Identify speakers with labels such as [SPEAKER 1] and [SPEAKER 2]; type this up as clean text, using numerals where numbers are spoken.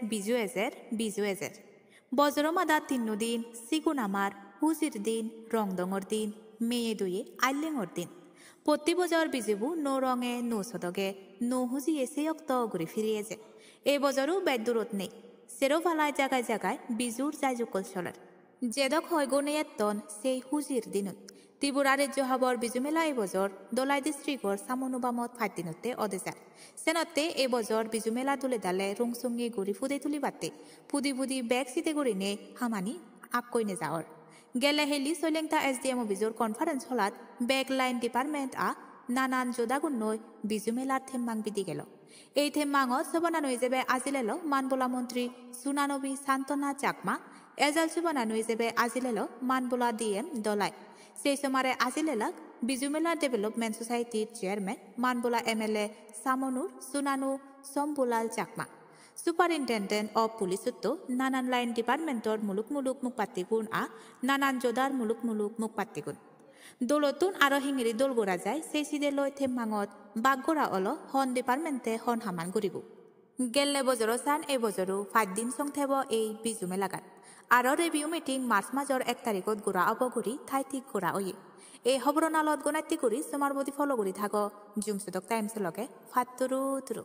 [SPEAKER 1] বিজু এজের বজর মাদা তিন্ন দিন সিগুন আমার হুজির দিন রংদঙর দিন মেয়ে দুয়ে আইলেঙর দিন প্রতি বজর বিজেবু নো রঙে নো সদগে নো হুজি এসে অক্ত ঘুরে ফিরিয়ে যে এই বজরও বেদূরত নেই সেরো ফালায় জায়গায় জায়গায় বিজুর যায় জুকল চলার যেদক হয় গনেয়াতন সেই হুজির দিনত ত্রিপুরার জহাবর বিজুমেলা এই বজর দোলাই ডিস্ট্রিক্টর সামনুবামত ফাইতিনতে অদেজার সেনতে এই বজর বিজুমেলা তুলে দালে রংসঙ্গে গুড়ি ফুদে তুলি বাতে ফুদি ব্যাগ সিতে গুড়ি নে হামানি আকইনে যাওয়ার গেলে হেলি সৈলেংটা SDM বিজুর কনফারেন্স হলাত ব্যাগ লাইন ডিপার্টমেন্ট নানান জোদাগুন নই বিজুমেলার থেম্মাং বিদি গেল এই থেম্মাঙত সবনা নইজেবে আজিলেল মানবোলা মন্ত্রী সুনানবী সান্তনা চাকমা এজাল সুবনা নইজেবে আজিলেল মানবোলা DM দলাই সেই সমারে আজিলেলাক বিজুমেলা ডেভেলপমেন্ট সোসাইটির চেয়ারম্যান মানবোলা MLA সামনুর সুনানু Sambulal Chakma superintendent of police নানান লাইন ডিপার্টমেন্টর মুলুক মুখপাত্তিগুণ নানান জোদার মুলুক মুখপাত্তিগুণ দোলতুন আরো হিঙেরি দোলগোড়া যায় সেই সিদে লয় থেম্মাঙত বাগগোড়া অল হন ডিপার্টমেন্টে হন হামান গরিবু গেলে বজর সান এই বজরু 5 দিন সং থেব এই বিজুমেলাগান আরো রিভিউ মিটিং মার্চ মাজর 1 তারিখত গোড়া অবগুড়ি ঠাই ঠিক গোড়া ওয়ে এই খবর নালত গনাইতি করি তোমার বদি ফলো করি থাকো জুমসুদক টাইমস লগে ফাত্তুরু তুরু